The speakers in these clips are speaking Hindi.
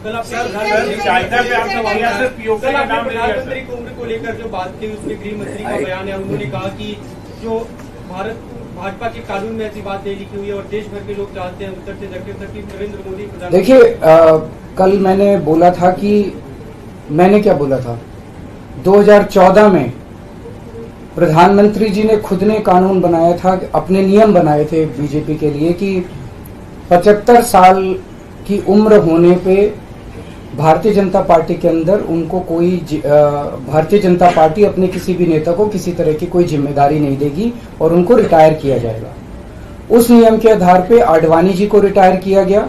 कल आपने प्रधानमंत्री की उम्र को लेकर जो बात की, उसमें गृह मंत्री का बयान है, उन्होंने कहा कि जो भाजपा के कानून में ऐसी बात नहीं लिखी हुई है और देश भर के लोग चाहते हैं उत्तर से दक्षिण तक की नरेंद्र मोदी प्रधानमंत्री। देखिए, कल मैंने बोला था कि मैंने क्या बोला था, 2014 में प्रधानमंत्री जी ने खुद ने कानून बनाया था, अपने नियम बनाए थे बीजेपी के लिए कि 75 साल की उम्र होने पे भारतीय जनता पार्टी के अंदर उनको कोई भारतीय जनता पार्टी अपने किसी भी नेता को किसी तरह की कोई जिम्मेदारी नहीं देगी और उनको रिटायर किया जाएगा। उस नियम के आधार पे आडवाणी जी को रिटायर किया गया,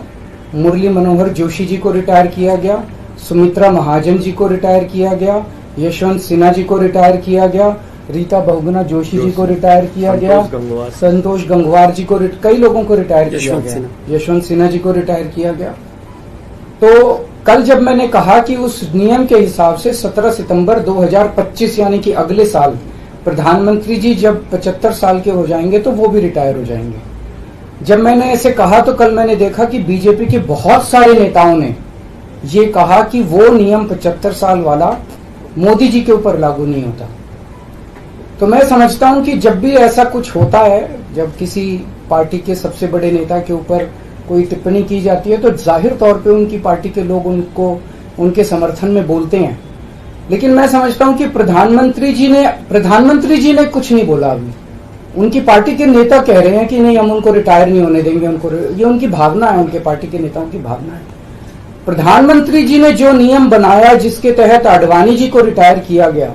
मुरली मनोहर जोशी जी को रिटायर किया गया, सुमित्रा महाजन जी को रिटायर किया गया, यशवंत सिन्हा जी को रिटायर किया गया, रीता बहुगुणा जोशी जी को रिटायर किया गया, संतोष गंगवार जी को, कई लोगों को रिटायर किया गया, यशवंत सिन्हा जी को रिटायर किया गया। तो कल जब मैंने कहा कि उस नियम के हिसाब से 17 सितंबर 2025 यानी कि अगले साल प्रधानमंत्री जी जब 75 साल के हो जाएंगे तो वो भी रिटायर हो जाएंगे। जब मैंने ऐसे कहा तो कल मैंने देखा कि बीजेपी के बहुत सारे नेताओं ने ये कहा कि वो नियम 75 साल वाला मोदी जी के ऊपर लागू नहीं होता। तो मैं समझता हूं कि जब भी ऐसा कुछ होता है, जब किसी पार्टी के सबसे बड़े नेता के ऊपर कोई टिप्पणी की जाती है तो जाहिर तौर पे उनकी पार्टी के लोग उनको उनके समर्थन में बोलते हैं। लेकिन मैं समझता हूं कि प्रधानमंत्री जी ने कुछ नहीं बोला। अभी उनकी पार्टी के नेता कह रहे हैं कि नहीं, हम उनको रिटायर नहीं होने देंगे, उनको, ये उनकी भावना है, उनके पार्टी के नेताओं की भावना है। प्रधानमंत्री जी ने जो नियम बनाया जिसके तहत आडवाणी जी को रिटायर किया गया,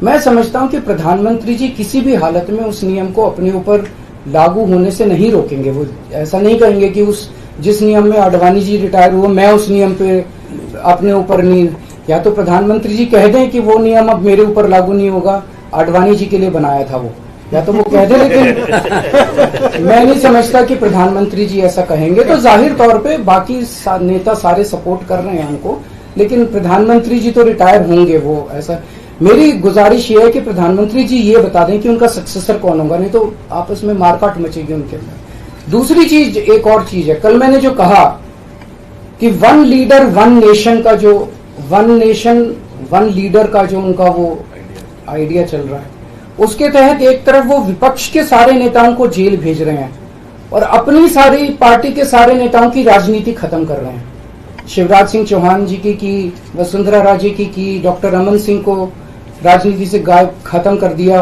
मैं समझता हूं कि प्रधानमंत्री जी किसी भी हालत में उस नियम को अपने ऊपर लागू होने से नहीं रोकेंगे। वो ऐसा नहीं कहेंगे कि उस जिस नियम में आडवाणी जी रिटायर हुए मैं उस नियम पे अपने ऊपर नहीं, या तो प्रधानमंत्री जी कह दें कि वो नियम अब मेरे ऊपर लागू नहीं होगा, आडवाणी जी के लिए बनाया था वो, या तो वो कह दें। लेकिन मैं नहीं समझता कि प्रधानमंत्री जी ऐसा कहेंगे। तो जाहिर तौर पे बाकी नेता सारे सपोर्ट कर रहे हैं उनको, लेकिन प्रधानमंत्री जी तो रिटायर होंगे। वो ऐसा, मेरी गुजारिश ये है कि प्रधानमंत्री जी ये बता दें कि उनका सक्सेसर कौन होगा, नहीं तो आपस में मारकाट मचेगी उनके अंदर। दूसरी चीज, एक और चीज है, कल मैंने जो कहा कि वन लीडर वन नेशन का जो वन नेशन वन लीडर का जो उनका वो आइडिया चल रहा है, उसके तहत एक तरफ वो विपक्ष के सारे नेताओं को जेल भेज रहे हैं और अपनी सारी पार्टी के सारे नेताओं की राजनीति खत्म कर रहे हैं। शिवराज सिंह चौहान जी की, वसुंधरा राजे की, डॉक्टर रमन सिंह को राजनीति से गायब खत्म कर दिया,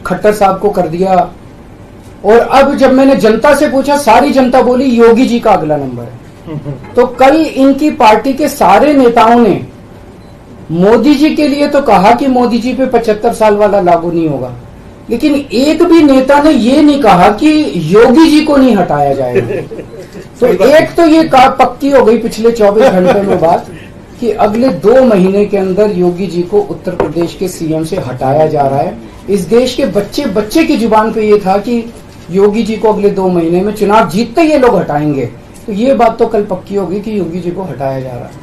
खट्टर साहब को कर दिया। और अब जब मैंने जनता से पूछा, सारी जनता बोली योगी जी का अगला नंबर है। तो कल इनकी पार्टी के सारे नेताओं ने मोदी जी के लिए तो कहा कि मोदी जी पे 75 साल वाला लागू नहीं होगा, लेकिन एक भी नेता ने ये नहीं कहा कि योगी जी को नहीं हटाया जाएगा। तो एक तो ये पक्की हो गई पिछले 24 घंटे में बात कि अगले 2 महीने के अंदर योगी जी को उत्तर प्रदेश के सीएम से हटाया जा रहा है। इस देश के बच्चे बच्चे की जुबान पे ये था कि योगी जी को अगले 2 महीने में चुनाव जीतते ये लोग हटाएंगे। तो ये बात तो कल पक्की होगी कि योगी जी को हटाया जा रहा है।